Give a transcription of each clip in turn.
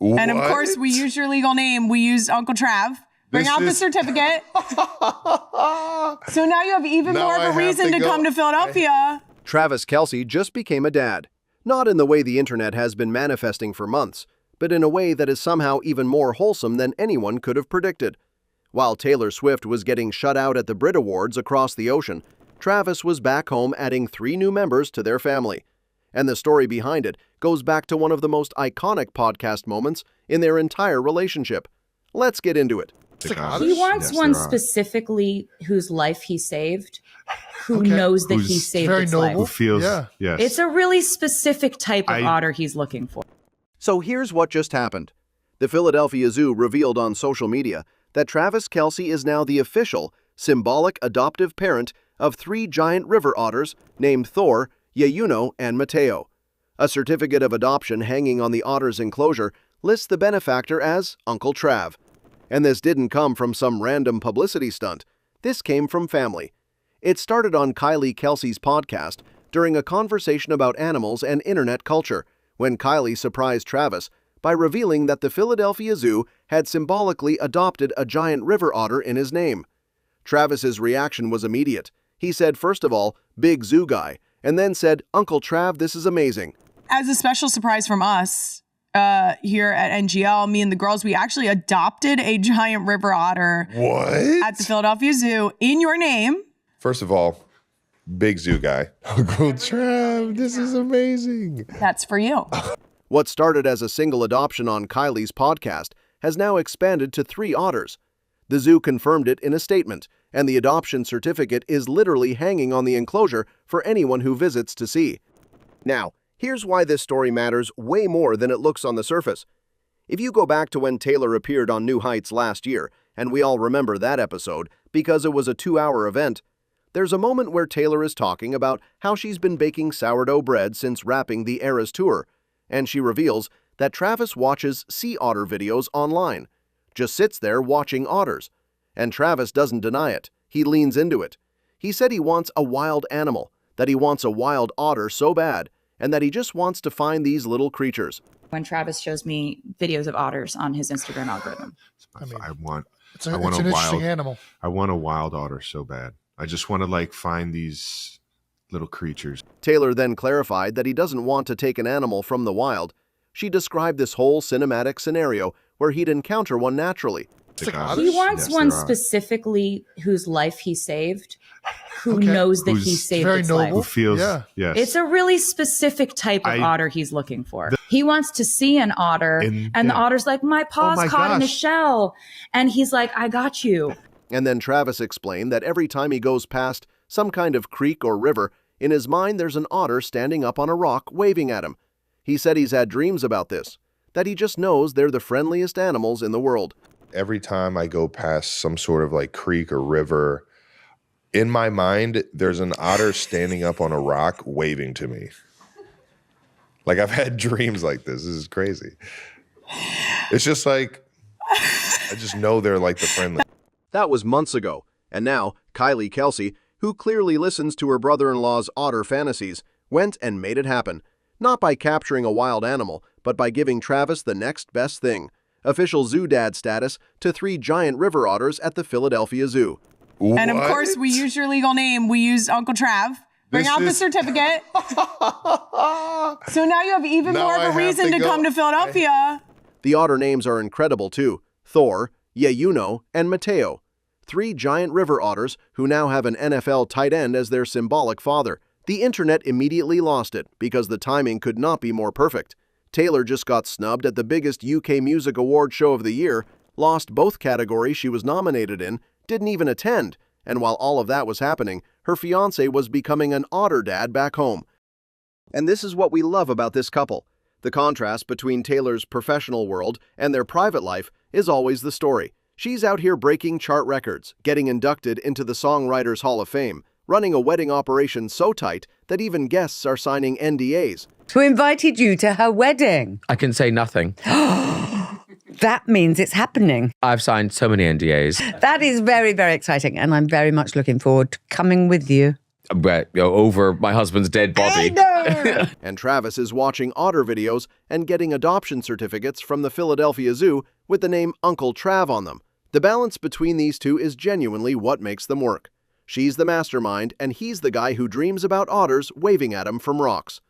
What? And of course, we use your legal name. We use Uncle Trav. Bring out the certificate. So now you have even more of a reason to come to Philadelphia. Travis Kelce just became a dad. Not in the way the internet has been manifesting for months, but in a way that is somehow even more wholesome than anyone could have predicted. While Taylor Swift was getting shut out at the Brit Awards across the ocean, Travis was back home adding 3 new members to their family. And the story behind it goes back to one of the most iconic podcast moments in their entire relationship. Let's get into it. He wants one specifically whose life he saved, who knows that he saved its life. Who feels, yes. It's a really specific type of otter he's looking for. So here's what just happened. The Philadelphia Zoo revealed on social media that Travis Kelce is now the official, symbolic adoptive parent of 3 giant river otters named Thor, Yeyuno, and Mateo. A certificate of adoption hanging on the otter's enclosure lists the benefactor as Uncle Trav. And this didn't come from some random publicity stunt. This came from family. It started on Kelce's podcast during a conversation about animals and internet culture, when Kylie surprised Travis by revealing that the Philadelphia Zoo had symbolically adopted a giant river otter in his name. Travis's reaction was immediate. He said, first of all, "Big zoo guy," and then said, "Uncle Trav, this is amazing." As a special surprise from us, here at NGL, me and the girls, we actually adopted a giant river otter at the Philadelphia Zoo in your name. First of all, big zoo guy. Uncle Trav, this is amazing. That's for you. What started as a single adoption on Kylie's podcast has now expanded to 3 otters. The zoo confirmed it in a statement, and the adoption certificate is literally hanging on the enclosure for anyone who visits to see. Now, here's why this story matters way more than it looks on the surface. If you go back to when Taylor appeared on New Heights last year, and we all remember that episode because it was a 2-hour event, there's a moment where Taylor is talking about how she's been baking sourdough bread since wrapping the Eras tour, and she reveals that Travis watches sea otter videos online, just sits there watching otters. And Travis doesn't deny it. He leans into it. He said he wants a wild animal, that he wants a wild otter so bad, and that he just wants to find these little creatures. When Travis shows me videos of otters on his Instagram algorithm. I want an a interesting wild animal. I want a wild otter so bad. I just want to find these little creatures. Taylor then clarified that he doesn't want to take an animal from the wild. She described this whole cinematic scenario where he'd encounter one naturally. He wants one specifically whose life he saved, who knows that he saved its life. Who feels, yes. It's a really specific type of otter he's looking for. He wants to see an otter, and the otter's like, my paw's caught in a shell. And he's like, I got you. And then Travis explained that every time he goes past some kind of creek or river, in his mind there's an otter standing up on a rock waving at him. He said he's had dreams about this, that he just knows they're the friendliest animals in the world. Every time I go past some sort of creek or river, in my mind, there's an otter standing up on a rock waving to me. I've had dreams like this. This is crazy. It's just I just know they're the friendly. That was months ago, and now Kelce, who clearly listens to her brother-in-law's otter fantasies, went and made it happen. Not by capturing a wild animal, but by giving Travis the next best thing. Official zoo dad status to 3 giant river otters at the Philadelphia Zoo. What? And of course, we use your legal name. We use Uncle Trav. Bring out the certificate. So now you have even more of a reason to come to Philadelphia. The otter names are incredible too. Thor, Yeyuno, and Mateo. 3 giant river otters who now have an NFL tight end as their symbolic father. The internet immediately lost it because the timing could not be more perfect. Taylor just got snubbed at the biggest UK music award show of the year, lost both categories she was nominated in, didn't even attend, and while all of that was happening, her fiancé was becoming an otter dad back home. And this is what we love about this couple. The contrast between Taylor's professional world and their private life is always the story. She's out here breaking chart records, getting inducted into the Songwriters Hall of Fame, running a wedding operation so tight that even guests are signing NDAs. Who invited you to her wedding? I can say nothing. That means it's happening. I've signed so many NDAs. That is very, very exciting, and I'm very much looking forward to coming with you. over my husband's dead body. And Travis is watching otter videos and getting adoption certificates from the Philadelphia Zoo with the name Uncle Trav on them. The balance between these two is genuinely what makes them work. She's the mastermind, and he's the guy who dreams about otters waving at him from rocks.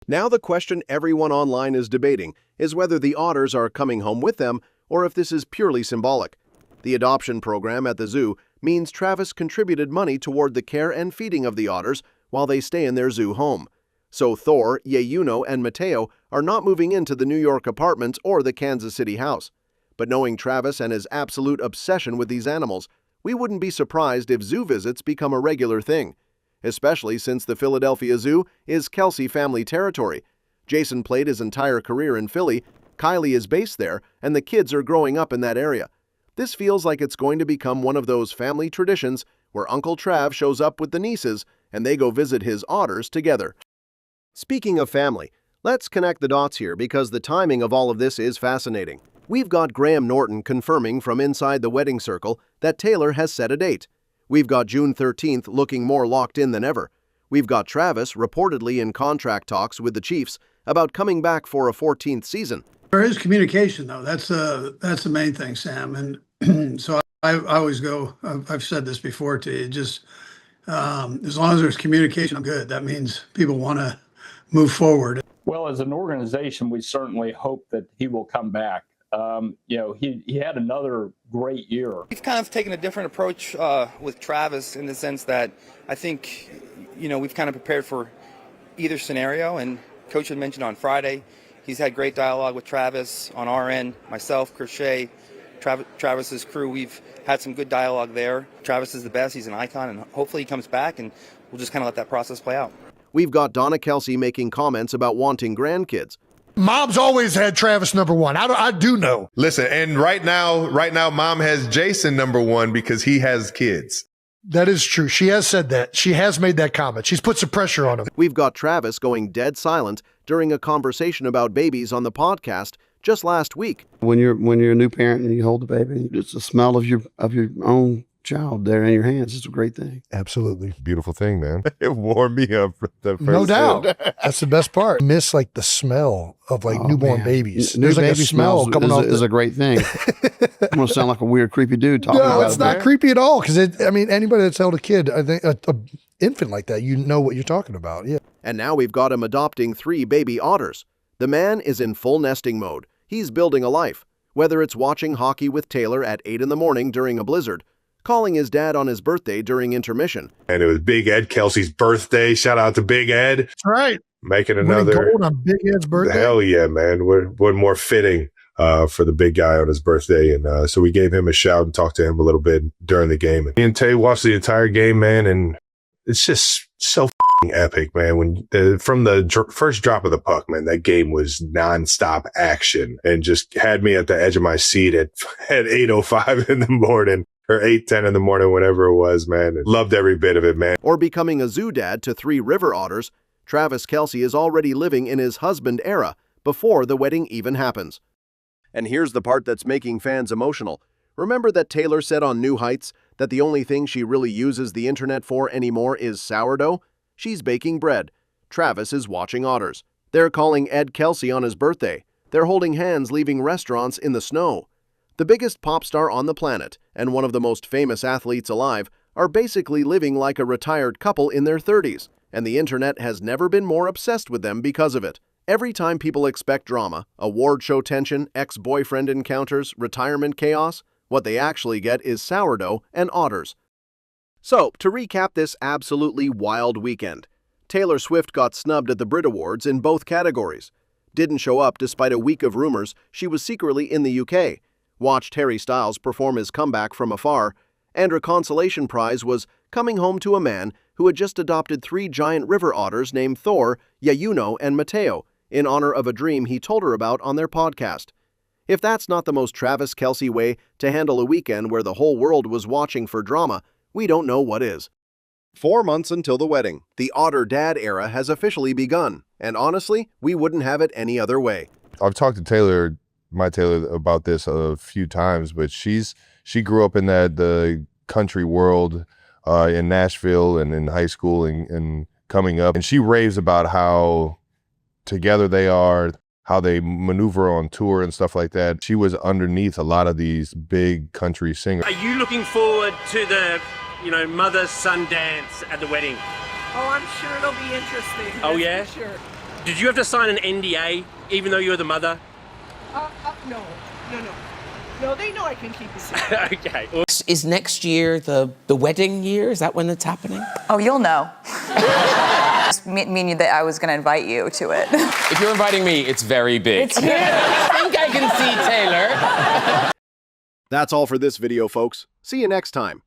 Now the question everyone online is debating is whether the otters are coming home with them or if this is purely symbolic. The adoption program at the zoo means Travis contributed money toward the care and feeding of the otters while they stay in their zoo home. So Thor, Yeyuno, and Mateo are not moving into the New York apartment or the Kansas City house. But knowing Travis and his absolute obsession with these animals, we wouldn't be surprised if zoo visits become a regular thing, especially since the Philadelphia Zoo is Kelce family territory. Jason played his entire career in Philly, Kylie is based there, and the kids are growing up in that area. This feels like it's going to become one of those family traditions where Uncle Trav shows up with the nieces and they go visit his otters together. Speaking of family, let's connect the dots here because the timing of all of this is fascinating. We've got Graham Norton confirming from inside the wedding circle that Taylor has set a date. We've got June 13th looking more locked in than ever. We've got Travis reportedly in contract talks with the Chiefs about coming back for a 14th season. There is communication, though. That's the main thing, Sam. And so I always go, I've said this before to you, just as long as there's communication, I'm good. That means people want to move forward. Well, as an organization, we certainly hope that he will come back. He had another great year. We've kind of taken a different approach with Travis in the sense that I think, we've kind of prepared for either scenario. And Coach had mentioned on Friday, he's had great dialogue with Travis on our end, myself, Crochet, Travis's crew. We've had some good dialogue there. Travis is the best. He's an icon, and hopefully he comes back, and we'll just kind of let that process play out. We've got Donna Kelce making comments about wanting grandkids. Mom's always had Travis number one. I do know. Listen, and right now, Mom has Jason number one because he has kids. That is true. She has said that. She has made that comment. She's put some pressure on him. We've got Travis going dead silent during a conversation about babies on the podcast just last week. When you're a new parent and you hold the baby, it's the smell of your own child there in your hands. It's a great thing. Absolutely. Beautiful thing, man. It warmed me up for the first No doubt. That's the best part. I miss like the smell of newborn babies. New There's like a baby smell coming off. Is a great thing. I'm going to sound like a weird, creepy dude talking about it. No, it's not creepy at all. Because anybody that's held a kid, I think a infant like that, you know what you're talking about. Yeah. And now we've got him adopting 3 baby otters. The man is in full nesting mode. He's building a life. Whether it's watching hockey with Taylor at 8 in the morning during a blizzard, calling his dad on his birthday during intermission. And it was Big Ed Kelce's birthday. Shout out to Big Ed. That's right. Making another gold on Big Ed's birthday. Hell yeah, man. What more fitting for the big guy on his birthday. And so we gave him a shout and talked to him a little bit during the game. Me and Tay watched the entire game, man, and it's just so epic, man. From the first drop of the puck, man, that game was nonstop action and just had me at the edge of my seat at 8:05 in the morning. Or 8:10 in the morning, whatever it was, man. And loved every bit of it, man. Or becoming a zoo dad to 3 river otters, Travis Kelce is already living in his husband era before the wedding even happens. And here's the part that's making fans emotional. Remember that Taylor said on New Heights that the only thing she really uses the internet for anymore is sourdough? She's baking bread. Travis is watching otters. They're calling Ed Kelce on his birthday. They're holding hands leaving restaurants in the snow. The biggest pop star on the planet and one of the most famous athletes alive are basically living like a retired couple in their 30s, and the internet has never been more obsessed with them because of it. Every time people expect drama, award show tension, ex-boyfriend encounters, retirement chaos, what they actually get is sourdough and otters. So, to recap this absolutely wild weekend, Taylor Swift got snubbed at the Brit Awards in both categories. Didn't show up despite a week of rumors she was secretly in the UK. Watched Harry Styles perform his comeback from afar, and her consolation prize was coming home to a man who had just adopted 3 giant river otters named Thor, Yeyuno, and Mateo, in honor of a dream he told her about on their podcast. If that's not the most Travis Kelce way to handle a weekend where the whole world was watching for drama, we don't know what is. 4 months until the wedding, the otter dad era has officially begun, and honestly, we wouldn't have it any other way. I've talked to Taylor about this a few times, but she grew up in the country world in Nashville and in high school and coming up. And she raves about how together they are, how they maneuver on tour and stuff like that. She was underneath a lot of these big country singers. Are you looking forward to the, mother-son dance at the wedding? Oh, I'm sure it'll be interesting. Oh, yeah? For sure. Did you have to sign an NDA, even though you were the mother? No. No, they know I can keep a secret. Okay. Is next year the wedding year? Is that when it's happening? Oh, you'll know. Just meaning that I was going to invite you to it. If you're inviting me, it's very big. It's huge. I think I can see Taylor. That's all for this video, folks. See you next time.